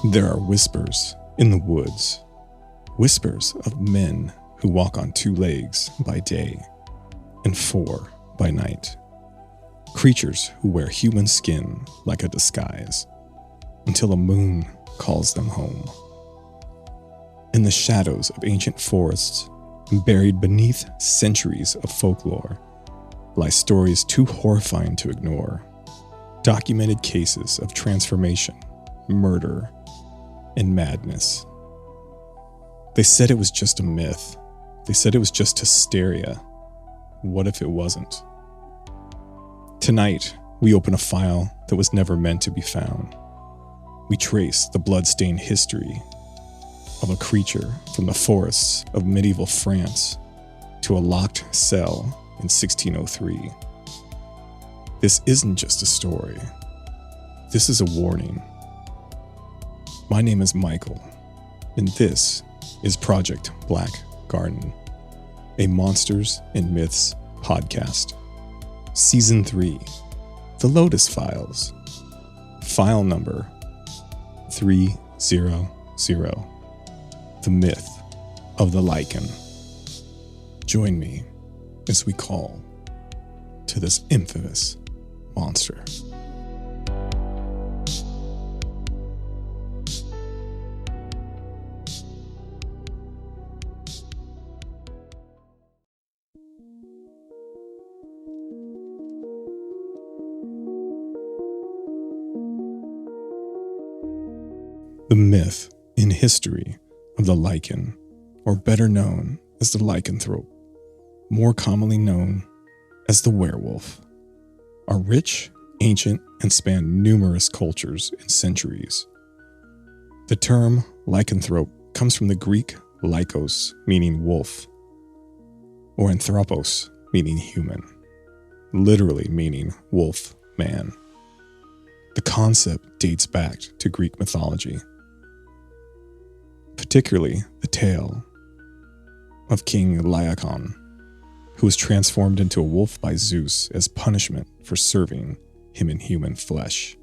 There are whispers in the woods, whispers of men who walk on 2 legs by day and 4 by night, creatures who wear human skin like a disguise until a moon calls them home. In the shadows of ancient forests, buried beneath centuries of folklore, lie stories too horrifying to ignore, documented cases of transformation, murder, and madness. They said it was just a myth. They said it was just hysteria. What if it wasn't? Tonight, we open a file that was never meant to be found. We trace the blood-stained history of a creature from the forests of medieval France to a locked cell in 1603. This isn't just a story. This is a warning. My name is Michael, and this is Project Black Garden, a Monsters and Myths podcast. Season 3, The Lotus Files, file number 300, The Myth of the Lycan. Join me as we call to this infamous monster. The myth in history of the Lycan, or better known as the lycanthrope, more commonly known as the werewolf, are rich, ancient, and span numerous cultures and centuries. The term lycanthrope comes from the Greek lykos, meaning wolf, or anthropos, meaning human, literally meaning wolf man. The concept dates back to Greek mythology, particularly the tale of King Lycan, who was transformed into a wolf by Zeus as punishment for serving him in human flesh.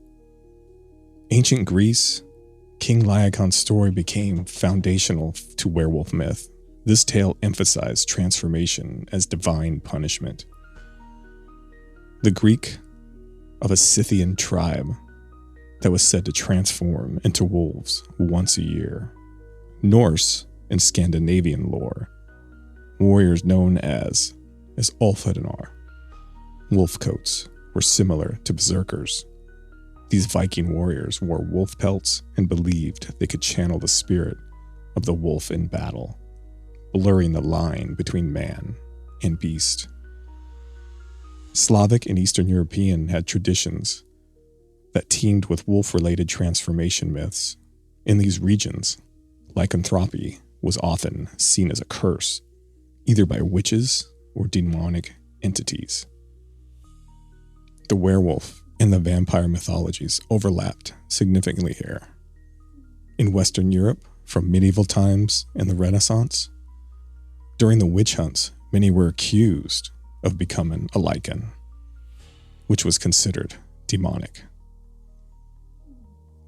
Ancient Greece, King Lycan's story became foundational to werewolf myth. This tale emphasized transformation as divine punishment. The Greek of a Scythian tribe that was said to transform into wolves once a year. Norse and Scandinavian lore, warriors known as Ulfhednar, wolf coats, were similar to berserkers. These Viking warriors wore wolf pelts and believed they could channel the spirit of the wolf in battle, blurring the line between man and beast. Slavic and Eastern European had traditions that teemed with wolf-related transformation myths. In these regions, lycanthropy was often seen as a curse, either by witches or demonic entities. The werewolf and the vampire mythologies overlapped significantly here. In Western Europe, from medieval times and the Renaissance, during the witch hunts, many were accused of becoming a lycan, which was considered demonic.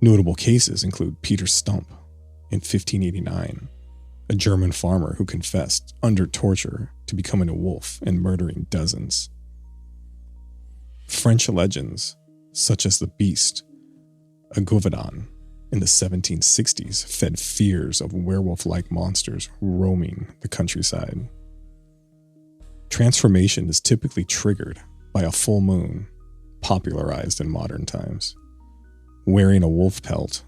Notable cases include Peter Stump in 1589, a German farmer who confessed under torture to becoming a wolf and murdering dozens. French legends, such as the beast, a Gauvadan, in the 1760s fed fears of werewolf-like monsters roaming the countryside. Transformation is typically triggered by a full moon, popularized in modern times. Wearing a wolf pelt,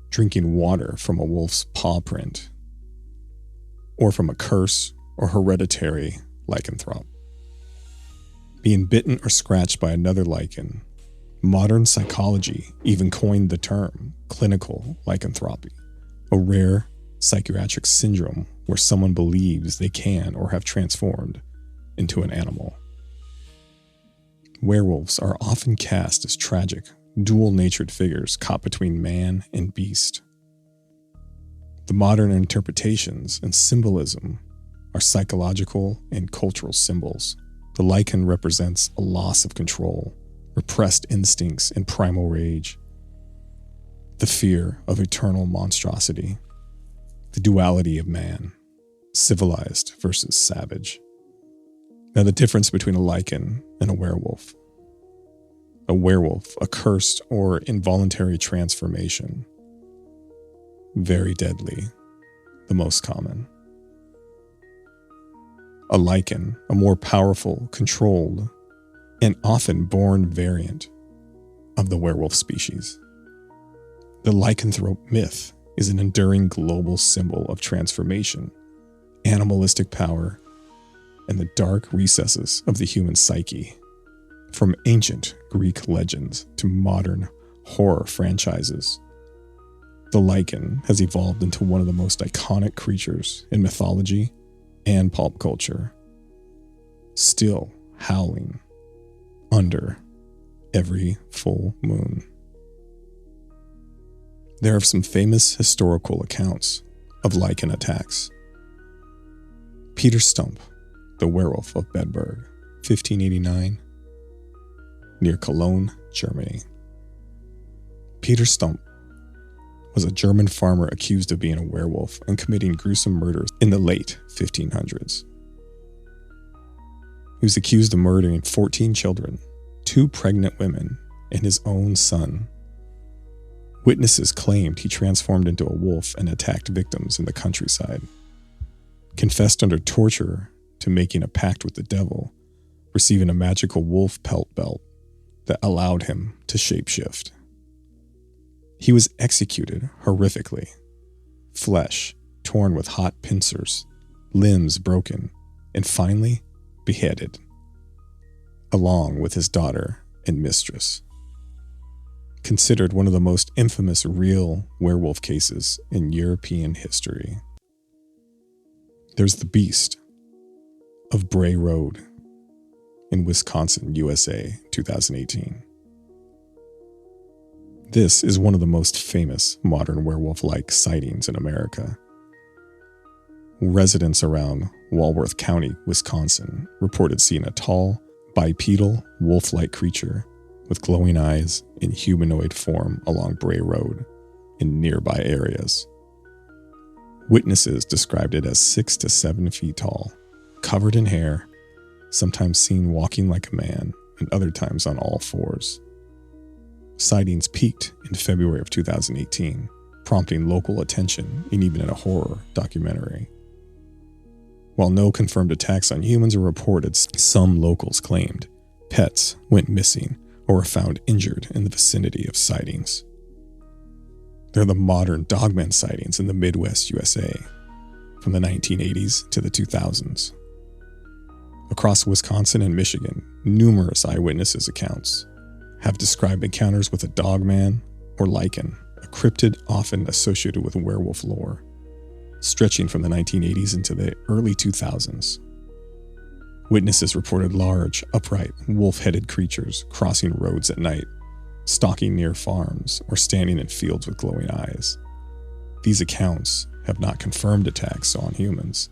drinking water from a wolf's paw print, or from a curse or hereditary lycanthrope. Being bitten or scratched by another lycan. Modern psychology even coined the term clinical lycanthropy, a rare psychiatric syndrome where someone believes they can or have transformed into an animal. Werewolves are often cast as tragic, dual-natured figures caught between man and beast. The modern interpretations and symbolism are psychological and cultural symbols. The lycan represents a loss of control, repressed instincts, and primal rage. the fear of eternal monstrosity, the duality of man, civilized versus savage. Now, the difference between a lycan and a werewolf. A werewolf, a cursed or involuntary transformation. Very deadly, the most common. A lycan, a more powerful, controlled, and often born variant of the werewolf species. The lycanthrope myth is an enduring global symbol of transformation, animalistic power, and the dark recesses of the human psyche. From ancient Greek legends to modern horror franchises, the lycan has evolved into one of the most iconic creatures in mythology and pulp culture, still howling under every full moon. There are some famous historical accounts of lycan attacks. Peter Stump, the werewolf of Bedburg, 1589, near Cologne, Germany. Peter Stump was a German farmer accused of being a werewolf and committing gruesome murders in the late 1500s. He was accused of murdering 14 children, 2 pregnant women, and his own son. Witnesses claimed he transformed into a wolf and attacked victims in the countryside, confessed under torture to making a pact with the devil, receiving a magical wolf pelt belt that allowed him to shapeshift. He was executed horrifically, flesh torn with hot pincers, limbs broken, and finally beheaded, along with his daughter and mistress. Considered one of the most infamous real werewolf cases in European history. There's the Beast of Bray Road in Wisconsin, USA, 2018. This is one of the most famous modern werewolf-like sightings in America. Residents around Walworth County, Wisconsin, reported seeing a tall, bipedal, wolf-like creature with glowing eyes in humanoid form along Bray Road in nearby areas. Witnesses described it as 6 to 7 feet tall, covered in hair, sometimes seen walking like a man, and other times on all fours. Sightings peaked in February of 2018, prompting local attention and even in a horror documentary. While no confirmed attacks on humans are reported, some locals claimed pets went missing or were found injured in the vicinity of sightings. There are the modern dogman sightings in the Midwest USA from the 1980s to the 2000s. Across Wisconsin and Michigan, numerous eyewitnesses' accounts have described encounters with a dogman or lycan, a cryptid often associated with werewolf lore, stretching from the 1980s into the early 2000s. Witnesses reported large, upright, wolf-headed creatures crossing roads at night, stalking near farms, or standing in fields with glowing eyes. These accounts have not confirmed attacks on humans,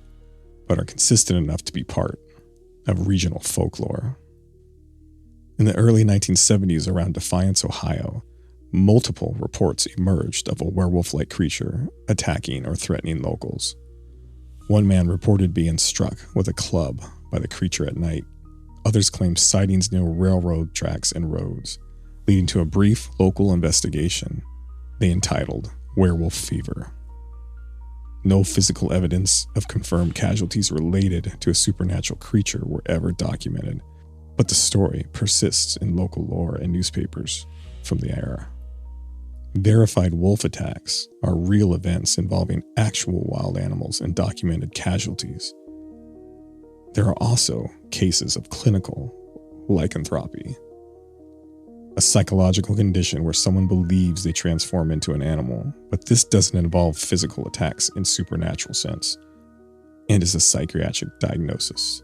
but are consistent enough to be part of regional folklore. In the early 1970s around Defiance, Ohio, multiple reports emerged of a werewolf-like creature attacking or threatening locals. One man reported being struck with a club by the creature at night. Others claimed sightings near railroad tracks and roads, leading to a brief local investigation they entitled Werewolf Fever. No physical evidence of confirmed casualties related to a supernatural creature were ever documented, but the story persists in local lore and newspapers from the era. Verified wolf attacks are real events involving actual wild animals and documented casualties. There are also cases of clinical lycanthropy, a psychological condition where someone believes they transform into an animal, but this doesn't involve physical attacks in supernatural sense, and is a psychiatric diagnosis.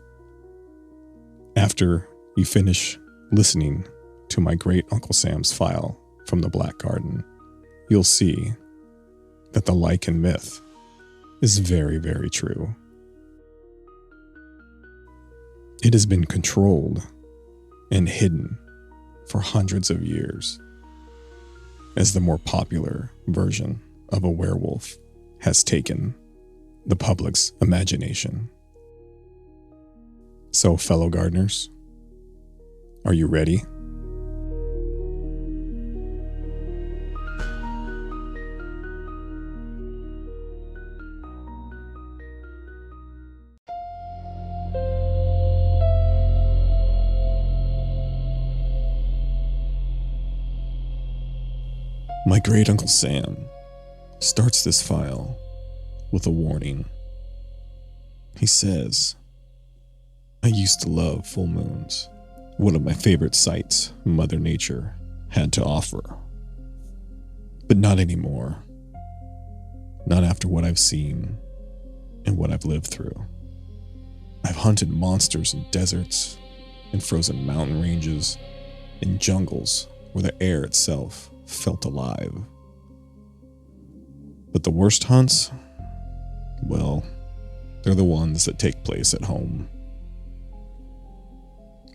After you finish listening to my great Uncle Sam's file from the Black Garden, you'll see that the Lycan myth is very, very true. It has been controlled and hidden for hundreds of years. as the more popular version of a werewolf has taken the public's imagination. So, fellow gardeners, are you ready? My great uncle Sam starts this file with a warning. He says, I used to love full moons, one of my favorite sights Mother Nature had to offer. But not anymore. Not after what I've seen and what I've lived through. I've hunted monsters in deserts, in frozen mountain ranges, in jungles where the air itself felt alive. But the worst hunts, well, they're the ones that take place at home.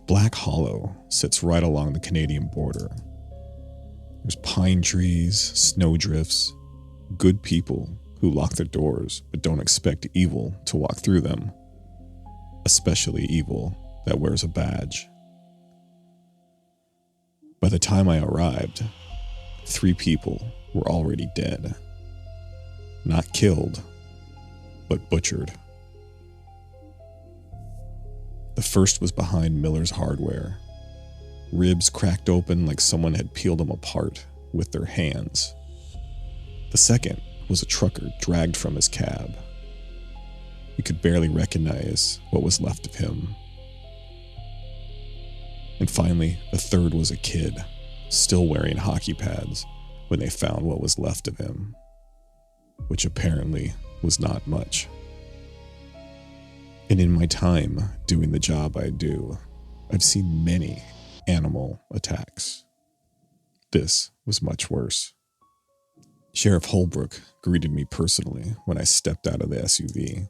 Black Hollow sits right along the Canadian border. There's pine trees, snowdrifts, good people who lock their doors but don't expect evil to walk through them, especially evil that wears a badge. By the time I arrived, 3 people were already dead. Not killed, but butchered. The first was behind Miller's Hardware. Ribs cracked open like someone had peeled them apart with their hands. The second was a trucker dragged from his cab. You could barely recognize what was left of him. And finally, the third was a kid, still wearing hockey pads when they found what was left of him, which apparently was not much. And in my time doing the job I do, I've seen many animal attacks. This was much worse. Sheriff Holbrook greeted me personally when I stepped out of the SUV.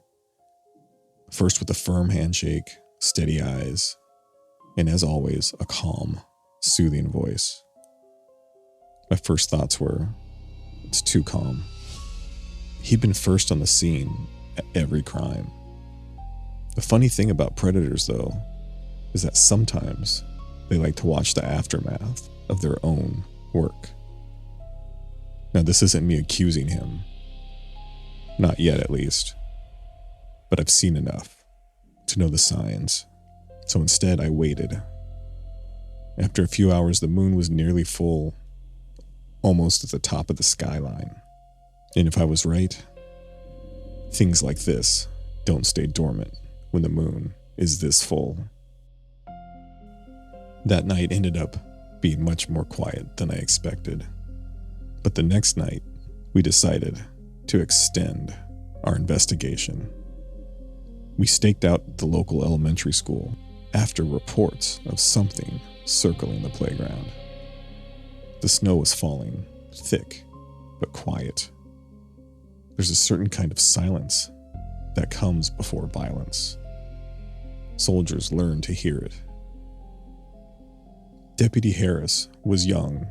First with a firm handshake, steady eyes, and as always, a calm, soothing voice. My first thoughts were, it's too calm. He'd been first on the scene at every crime. The funny thing about predators, though, is that sometimes they like to watch the aftermath of their own work. Now, this isn't me accusing him. Not yet, at least. But I've seen enough to know the signs. So instead, I waited. After a few hours, the moon was nearly full, almost at the top of the skyline. And if I was right, things like this don't stay dormant when the moon is this full. That night ended up being much more quiet than I expected. But the next night, we decided to extend our investigation. We staked out the local elementary school after reports of something circling the playground. The snow was falling, thick but quiet. There's a certain kind of silence that comes before violence. Soldiers learn to hear it. Deputy Harris was young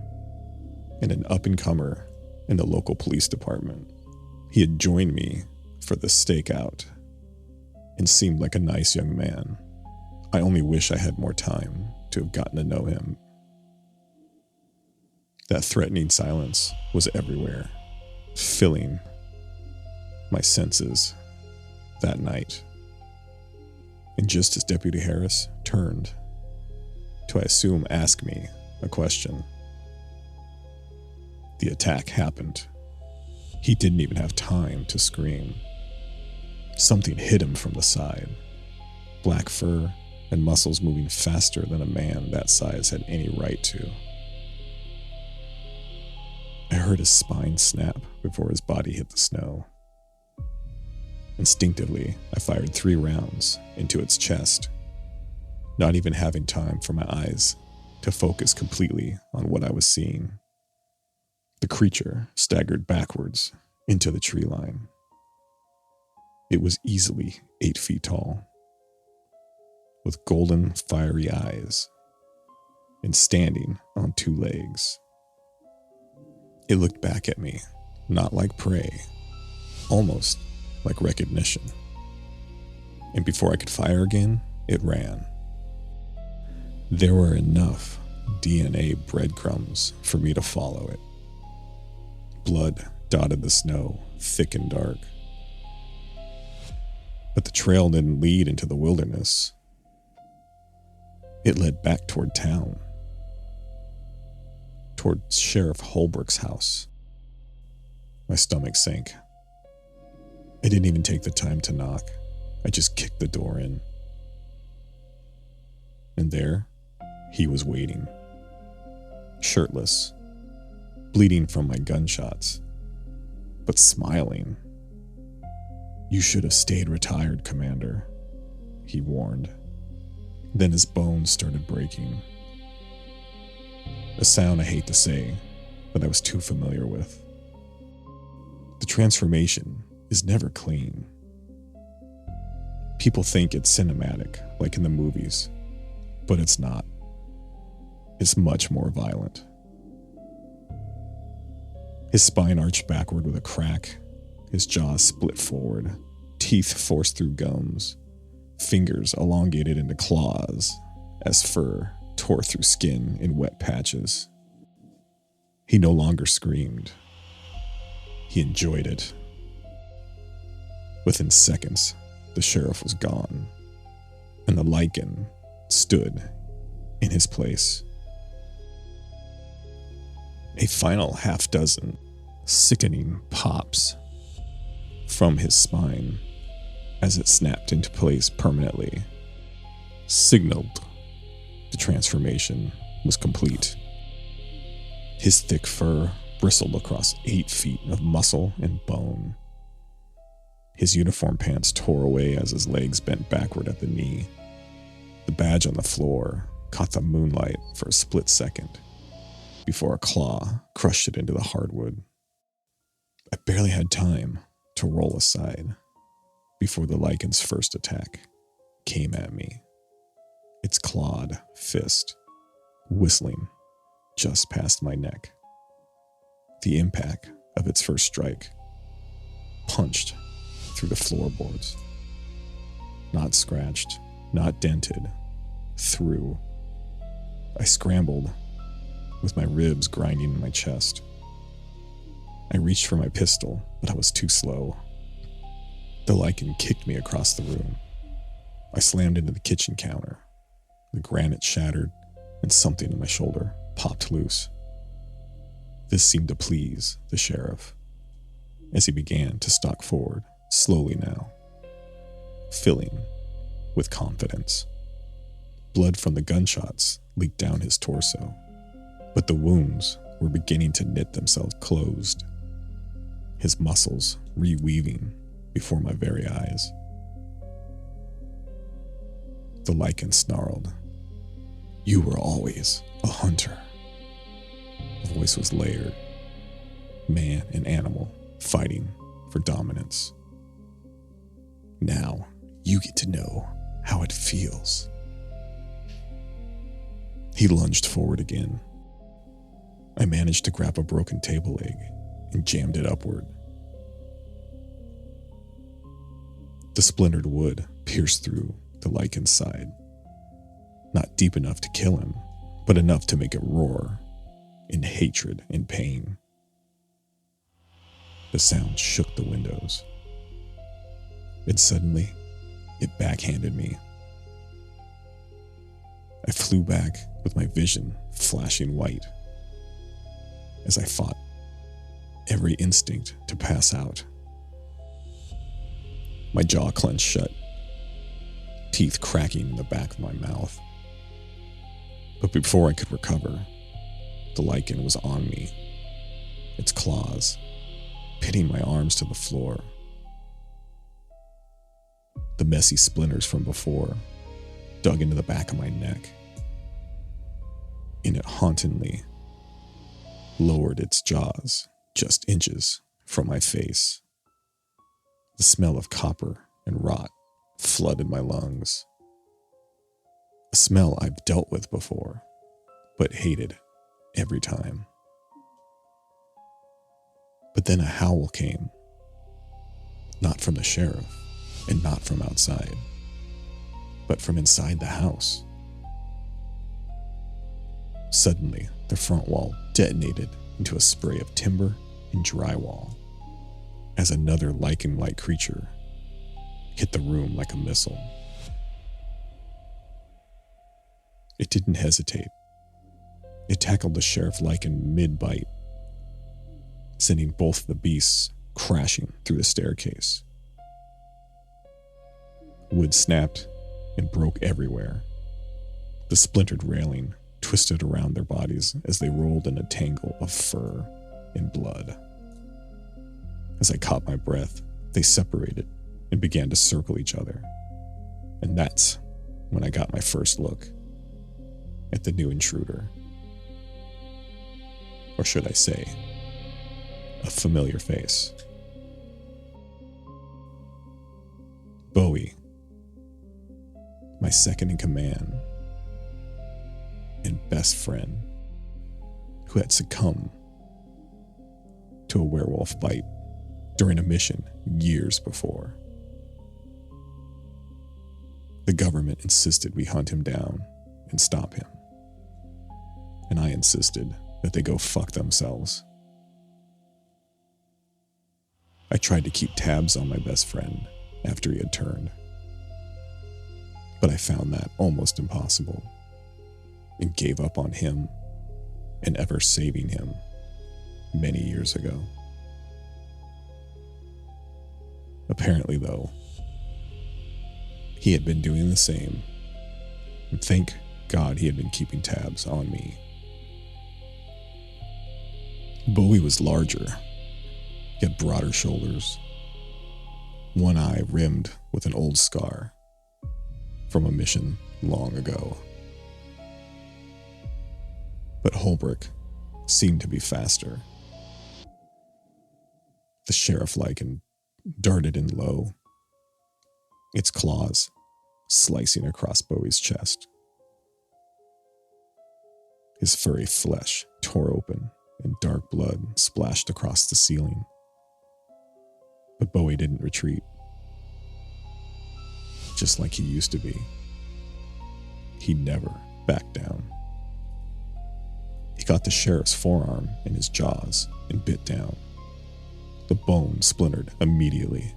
and an up-and-comer in the local police department. He had joined me for the stakeout and seemed like a nice young man. I only wish I had more time to have gotten to know him. That threatening silence was everywhere, filling my senses that night. And just as Deputy Harris turned to, I assume, ask me a question, the attack happened. He didn't even have time to scream. Something hit him from the side. Black fur and muscles moving faster than a man that size had any right to. I heard his spine snap before his body hit the snow. Instinctively, I fired 3 rounds into its chest, not even having time for my eyes to focus completely on what I was seeing. The creature staggered backwards into the tree line. It was easily 8 feet tall, with golden, fiery eyes, and standing on 2 legs. It looked back at me, not like prey, almost like recognition. And before I could fire again, it ran. There were enough DNA breadcrumbs for me to follow it. Blood dotted the snow, thick and dark. But the trail didn't lead into the wilderness. It led back toward town, toward Sheriff Holbrook's house. My stomach sank. I didn't even take the time to knock. I just kicked the door in. And there, he was waiting. Shirtless, bleeding from my gunshots, but smiling. "You should have stayed retired, Commander," he warned. Then his bones started breaking. A sound I hate to say, but I was too familiar with. The transformation is never clean. People think it's cinematic, like in the movies, but it's not. It's much more violent. His spine arched backward with a crack, his jaws split forward, teeth forced through gums, fingers elongated into claws as fur tore through skin in wet patches. He no longer screamed. He enjoyed it. Within seconds, the sheriff was gone, and the Lycan stood in his place. A final half-dozen sickening pops from his spine as it snapped into place permanently, signaled the transformation was complete. His thick fur bristled across 8 feet of muscle and bone. His uniform pants tore away as his legs bent backward at the knee. The badge on the floor caught the moonlight for a split second before a claw crushed it into the hardwood. I barely had time to roll aside before the Lycan's first attack came at me. Its clawed fist whistling just past my neck. The impact of its first strike punched through the floorboards. Not scratched, not dented, through. I scrambled with my ribs grinding in my chest. I reached for my pistol, but I was too slow. The Lycan kicked me across the room. I slammed into the kitchen counter. The granite shattered, and something in my shoulder popped loose. This seemed to please the sheriff, as he began to stalk forward, slowly now, filling with confidence. Blood from the gunshots leaked down his torso, but the wounds were beginning to knit themselves closed, his muscles reweaving before my very eyes. The Lycan snarled, "You were always a hunter." The voice was layered, man and animal fighting for dominance. "Now you get to know how it feels." He lunged forward again. I managed to grab a broken table leg and jammed it upward. The splintered wood pierced through the Lycan's side. Not deep enough to kill him, but enough to make it roar in hatred and pain. The sound shook the windows. And suddenly, it backhanded me. I flew back with my vision flashing white as I fought every instinct to pass out. My jaw clenched shut, teeth cracking in the back of my mouth. But before I could recover, the Lycan was on me, its claws pinning my arms to the floor. The messy splinters from before dug into the back of my neck, and it hauntingly lowered its jaws just inches from my face. The smell of copper and rot flooded my lungs. A smell I've dealt with before, but hated every time. But then a howl came. Not from the sheriff, and not from outside, but from inside the house. Suddenly, the front wall detonated into a spray of timber and drywall as another Lycan-like creature hit the room like a missile. It didn't hesitate. It tackled the sheriff Lycan mid-bite, sending both the beasts crashing through the staircase. Wood snapped and broke everywhere. The splintered railing twisted around their bodies as they rolled in a tangle of fur and blood. As I caught my breath, they separated and began to circle each other. And that's when I got my first look at the new intruder. Or should I say, a familiar face. Bowie, my second in command and best friend, who had succumbed to a werewolf bite during a mission years before. The government insisted we hunt him down and stop him, and I insisted that they go fuck themselves. I tried to keep tabs on my best friend after he had turned, but I found that almost impossible and gave up on him and ever saving him many years ago. Apparently, though, he had been doing the same, and thank God he had been keeping tabs on me. Bowie was larger. He had broader shoulders, one eye rimmed with an old scar from a mission long ago. But Holbrook seemed to be faster. The sheriff Lycan darted in low, its claws slicing across Bowie's chest. His furry flesh tore open and dark blood splashed across the ceiling. But Bowie didn't retreat. Just like he used to be. He never backed down. He got the sheriff's forearm in his jaws and bit down. The bone splintered immediately.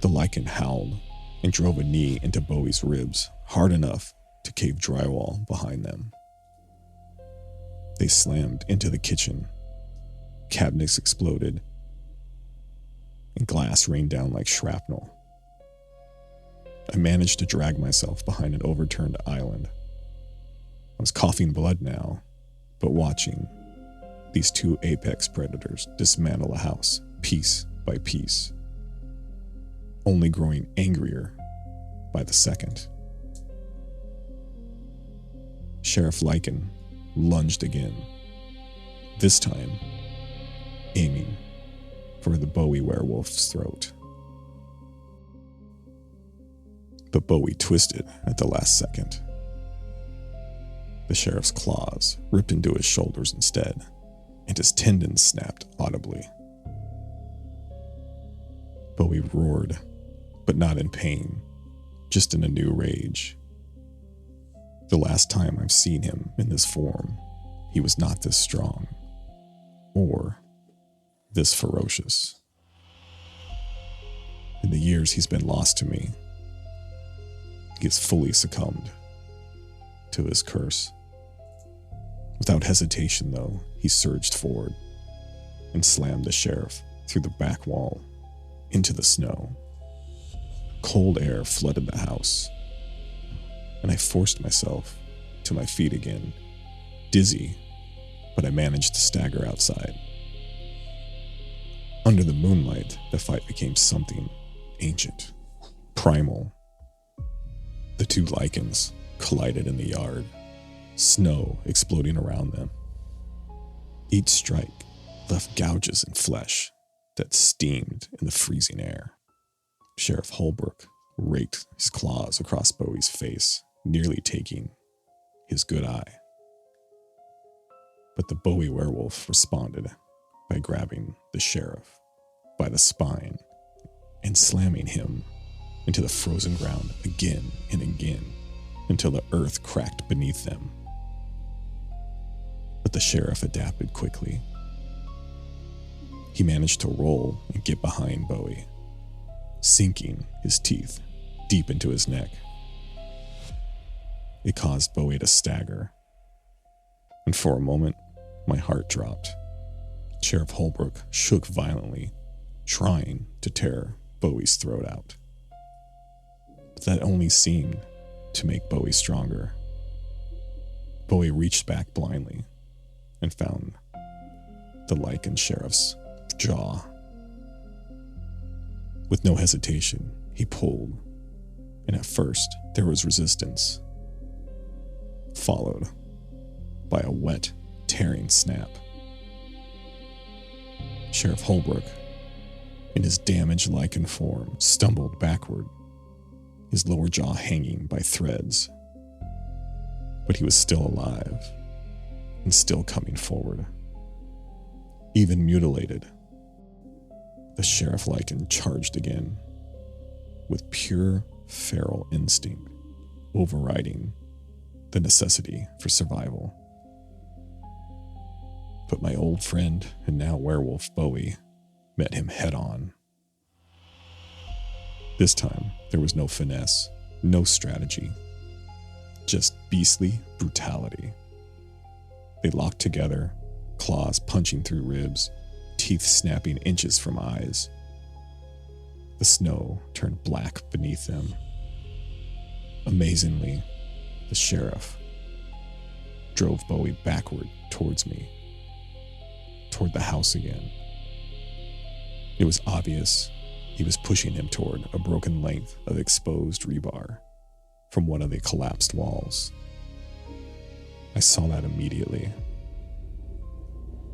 The Lycan howled and drove a knee into Bowie's ribs hard enough to cave drywall behind them. They slammed into the kitchen. Cabinets exploded, and glass rained down like shrapnel. I managed to drag myself behind an overturned island. I was coughing blood now, but watching these two apex predators dismantle a house piece by piece, only growing angrier by the second. Sheriff Lycan lunged again, this time aiming for the Bowie werewolf's throat. But Bowie twisted at the last second. The sheriff's claws ripped into his shoulders instead, and his tendons snapped audibly. Bowie roared, but not in pain, just in a new rage. The last time I've seen him in this form, he was not this strong, or this ferocious. In the years he's been lost to me, he has fully succumbed to his curse. Without hesitation, though, he surged forward and slammed the sheriff through the back wall into the snow. Cold air flooded the house, and I forced myself to my feet again, dizzy, but I managed to stagger outside. Under the moonlight, the fight became something ancient, primal. The two Lycans collided in the yard, snow exploding around them. Each strike left gouges in flesh that steamed in the freezing air. Sheriff Holbrook raked his claws across Bowie's face, nearly taking his good eye. But the Bowie werewolf responded by grabbing the sheriff by the spine and slamming him into the frozen ground again and again until the earth cracked beneath them. But the sheriff adapted quickly. He managed to roll and get behind Bowie, sinking his teeth deep into his neck. It caused Bowie to stagger, and for a moment, my heart dropped. Sheriff Holbrook shook violently, trying to tear Bowie's throat out. But that only seemed to make Bowie stronger. Bowie reached back blindly and found the Lycan sheriff's jaw. With no hesitation, he pulled, and at first there was resistance, followed by a wet, tearing snap. Sheriff Holbrook, in his damaged Lycan form, stumbled backward, his lower jaw hanging by threads. But he was still alive and still coming forward. Even mutilated, the Sheriff Lycan charged again, with pure feral instinct overriding the necessity for survival. But my old friend and now werewolf Bowie met him head on. This time, there was no finesse, no strategy, just beastly brutality. They locked together, claws punching through ribs, teeth snapping inches from eyes. The snow turned black beneath them. Amazingly, the sheriff drove Bowie backward towards me, toward the house again. It was obvious he was pushing him toward a broken length of exposed rebar from one of the collapsed walls. I saw that immediately,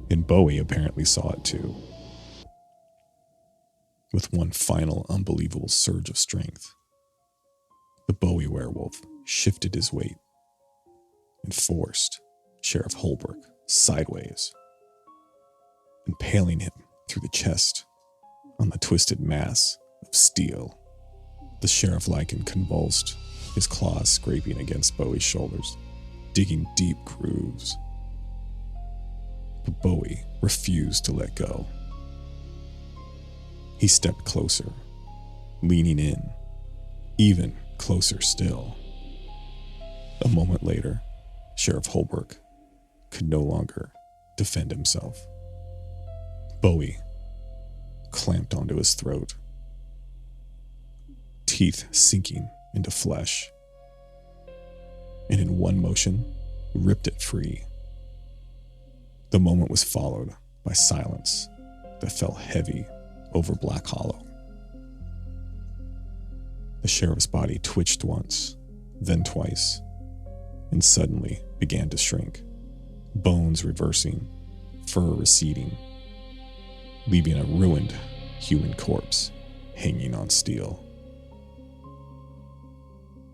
and Bowie apparently saw it too. With one final unbelievable surge of strength, the Bowie werewolf shifted his weight and forced Sheriff Holbrook sideways, impaling him through the chest on the twisted mass of steel. The Sheriff Lycan convulsed, his claws scraping against Bowie's shoulders, digging deep grooves. But Bowie refused to let go. He stepped closer, leaning in, even closer still. A moment later, Sheriff Holbrook could no longer defend himself. Bowie clamped onto his throat, teeth sinking into flesh, and in one motion, ripped it free. The moment was followed by silence that fell heavy over Black Hollow. The sheriff's body twitched once, then twice, and suddenly began to shrink, bones reversing, fur receding, leaving a ruined human corpse hanging on steel.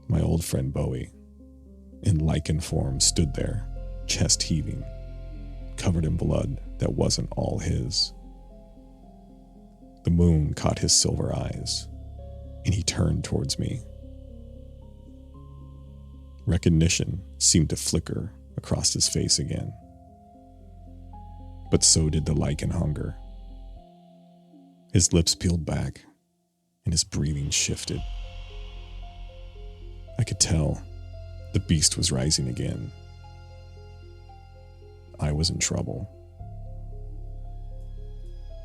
My old friend Bowie, in Lycan form, stood there, chest heaving, covered in blood that wasn't all his. The moon caught his silver eyes, and he turned towards me. Recognition seemed to flicker across his face again. But so did the Lycan hunger. His lips peeled back, and his breathing shifted. I could tell the beast was rising again. I was in trouble.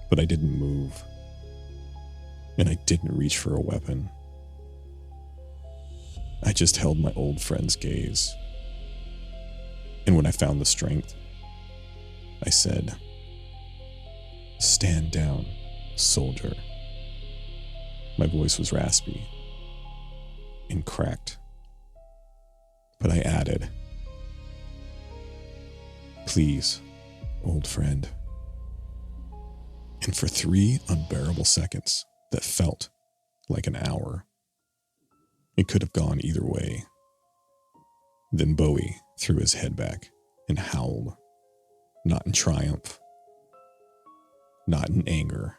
But I didn't move, and I didn't reach for a weapon. I just held my old friend's gaze. And when I found the strength, I said, "Stand down, soldier." My voice was raspy and cracked, but I added, "Please, old friend." And for 3 unbearable seconds that felt like an hour, it could have gone either way. Then Bowie threw his head back and howled, not in triumph, not in anger,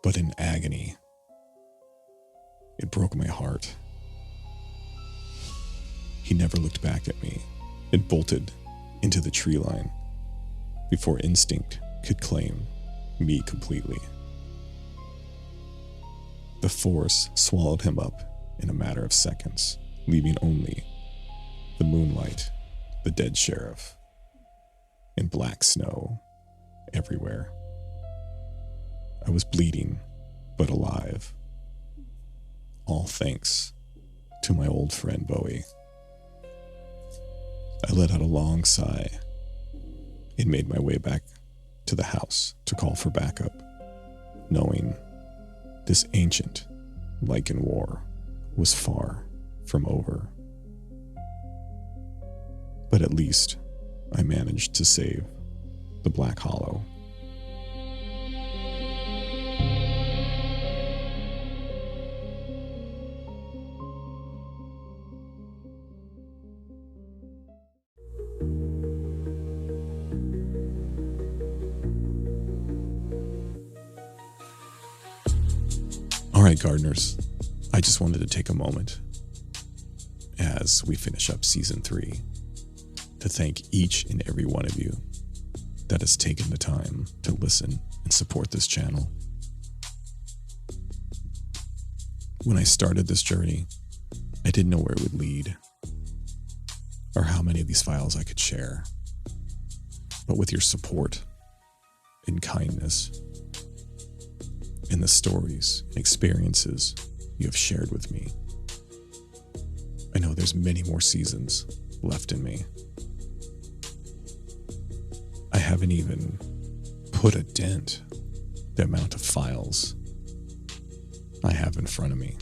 but in agony. It broke my heart. He never looked back at me and bolted into the tree line before instinct could claim me completely. The force swallowed him up in a matter of seconds, leaving only the moonlight, the dead sheriff, and black snow everywhere. I was bleeding, but alive. All thanks to my old friend Bowie. I let out a long sigh and made my way back to the house to call for backup, knowing this ancient Lycan war was far from over. But at least I managed to save the Black Hollow. All right, gardeners, I just wanted to take a moment as we finish up season 3 to thank each and every one of you that has taken the time to listen and support this channel. When I started this journey, I didn't know where it would lead or how many of these files I could share. But with your support and kindness and the stories and experiences you have shared with me, I know there's many more seasons left in me. I haven't even put a dent the amount of files I have in front of me.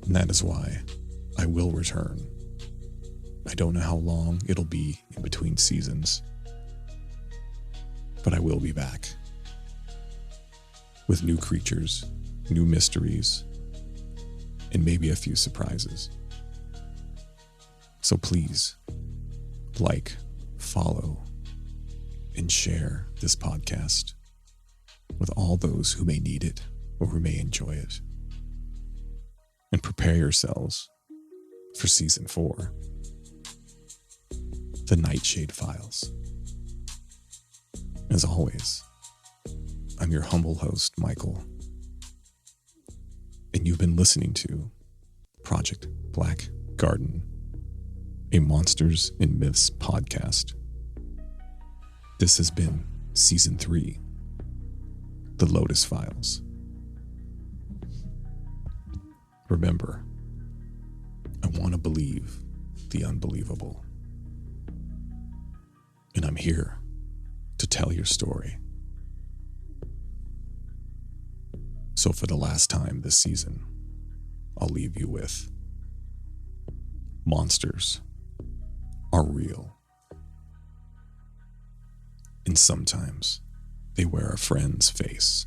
And that is why I will return. I don't know how long it'll be in between seasons, but I will be back with new creatures, new mysteries, and maybe a few surprises. So please, like, follow, and share this podcast with all those who may need it or who may enjoy it. And prepare yourselves for season 4, the Nightshade Files. As always, I'm your humble host, Michael, and you've been listening to Project Black Garden, a Monsters and Myths podcast. This has been Season 3, The Lotus Files. Remember, I want to believe the unbelievable, and I'm here to tell your story. So for the last time this season, I'll leave you with: monsters are real, and sometimes they wear a friend's face.